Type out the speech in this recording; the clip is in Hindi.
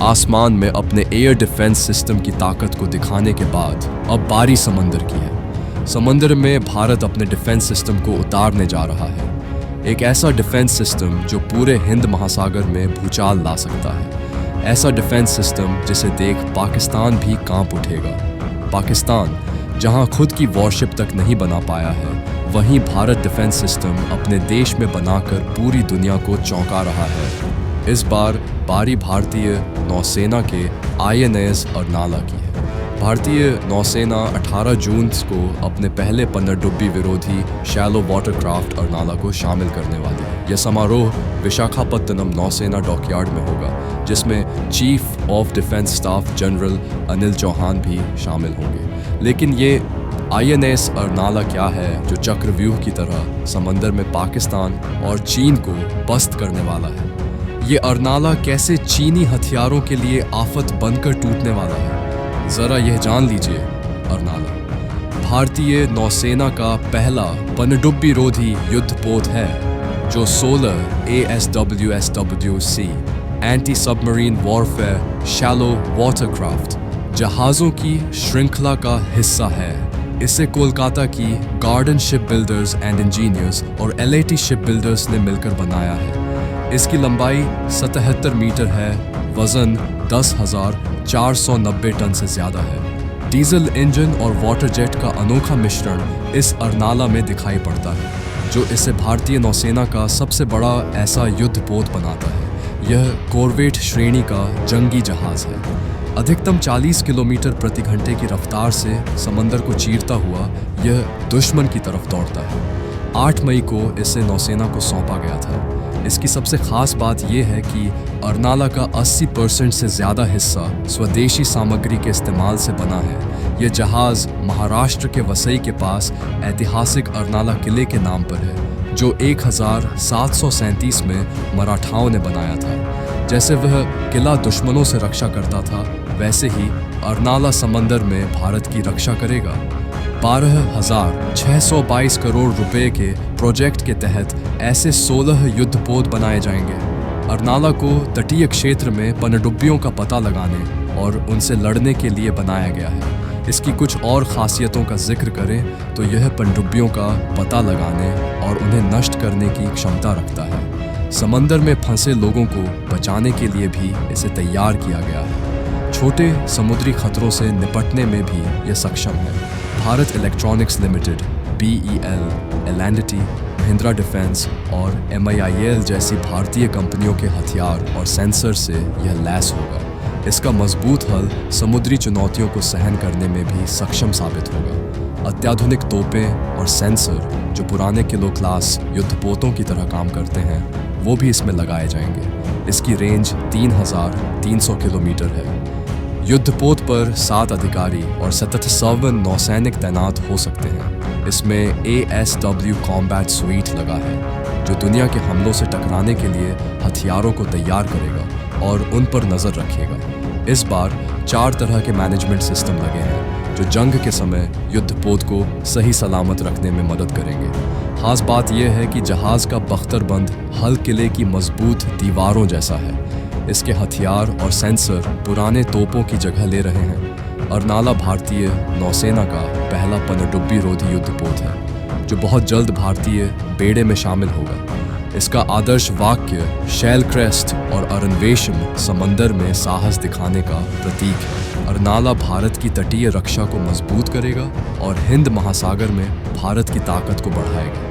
आसमान में अपने एयर डिफेंस सिस्टम की ताकत को दिखाने के बाद अब बारी समंदर की है। समंदर में भारत अपने डिफेंस सिस्टम को उतारने जा रहा है, एक ऐसा डिफेंस सिस्टम जो पूरे हिंद महासागर में भूचाल ला सकता है। ऐसा डिफेंस सिस्टम जिसे देख पाकिस्तान भी कांप उठेगा। पाकिस्तान जहां खुद की वॉरशिप तक नहीं बना पाया है, वहीं भारत डिफेंस सिस्टम अपने देश में बनाकर पूरी दुनिया को चौंका रहा है। इस बार बारी भारतीय नौसेना के INS अरनाला की है। भारतीय नौसेना 18 जून को अपने पहले पनडुब्बी विरोधी शैलो वाटरक्राफ्ट अरनाला को शामिल करने वाली है। यह समारोह विशाखापत्तनम नौसेना डॉकयार्ड में होगा, जिसमें chief of defence staff general Anil Chauhan भी शामिल होंगे। लेकिन ये INS अरनाला क्या है जो चक्रव्यूह की तरह समंदर में पाकिस्तान और चीन को पस्त करने वाला है? ये अरनाला कैसे चीनी हथियारों के लिए आफत बनकर टूटने वाला है, जरा यह जान लीजिए। अरनाला भारतीय नौसेना का पहला पनडुब्बी रोधी युद्धपोत है जो 16 ASWSWC anti submarine warfare shallow watercraft जहाज़ों की श्रृंखला का हिस्सा है। इसे कोलकाता की garden ship builders and engineers और LAT शिप बिल्डर्स ने मिलकर बनाया है। इसकी लंबाई 77 मीटर है, वजन 10,490 टन से ज़्यादा है। डीजल इंजन और वाटर जेट का अनोखा मिश्रण इस अरनाला में दिखाई पड़ता है, जो इसे भारतीय नौसेना का सबसे बड़ा ऐसा युद्धपोत बनाता है। यह कॉर्वेट श्रेणी का जंगी जहाज़ है। अधिकतम 40 किलोमीटर प्रति घंटे की रफ्तार से समंदर को चीरता हुआ यह दुश्मन की तरफ दौड़ता है। 8 मई को इसे नौसेना को सौंपा गया था। इसकी सबसे खास बात यह है कि अरनाला का 80% से ज़्यादा हिस्सा स्वदेशी सामग्री के इस्तेमाल से बना है। यह जहाज़ महाराष्ट्र के वसई के पास ऐतिहासिक अरनाला किले के नाम पर है, जो 1737 में मराठाओं ने बनाया था। जैसे वह किला दुश्मनों से रक्षा करता था, वैसे ही अरनाला समंदर में भारत की रक्षा करेगा। 12,622 करोड़ रुपए के प्रोजेक्ट के तहत ऐसे 16 युद्धपोत बनाए जाएंगे। अरनाला को तटीय क्षेत्र में पनडुब्बियों का पता लगाने और उनसे लड़ने के लिए बनाया गया है। इसकी कुछ और खासियतों का जिक्र करें तो यह पनडुब्बियों का पता लगाने और उन्हें नष्ट करने की क्षमता रखता है। समंदर में फंसे लोगों को बचाने के लिए भी इसे तैयार किया गया है। छोटे समुद्री खतरों से निपटने में भी यह सक्षम है। भारत इलेक्ट्रॉनिक्स लिमिटेड, BEL, एलेंडिटी, महिंद्रा डिफेंस और MIIL जैसी भारतीय कंपनियों के हथियार और सेंसर से यह लैस होगा। इसका मजबूत हल समुद्री चुनौतियों को सहन करने में भी सक्षम साबित होगा। अत्याधुनिक तोपें और सेंसर जो पुराने किलो क्लास युद्धपोतों की तरह काम करते हैं, वो भी इसमें लगाए जाएंगे। इसकी रेंज 3,300 किलोमीटर है। युद्धपोत पर 7 अधिकारी और 77 नौसैनिक तैनात हो सकते हैं। इसमें ASW कॉम्बैट स्वीट लगा है, जो दुनिया के हमलों से टकराने के लिए हथियारों को तैयार करेगा और उन पर नज़र रखेगा। इस बार 4 तरह के मैनेजमेंट सिस्टम लगे हैं, जो जंग के समय युद्धपोत को सही सलामत रखने में मदद करेंगे। खास बात यह है कि जहाज़ का बख्तरबंद हल किले की मजबूत दीवारों जैसा है। इसके हथियार और सेंसर पुराने तोपों की जगह ले रहे हैं। अरनाला भारतीय नौसेना का पहला पनडुब्बी रोधी युद्धपोत है, जो बहुत जल्द भारतीय बेड़े में शामिल होगा। इसका आदर्श वाक्य शैल क्रेस्ट और अरनवेशम समंदर में साहस दिखाने का प्रतीक है। अरनाला भारत की तटीय रक्षा को मजबूत करेगा और हिंद महासागर में भारत की ताकत को बढ़ाएगा।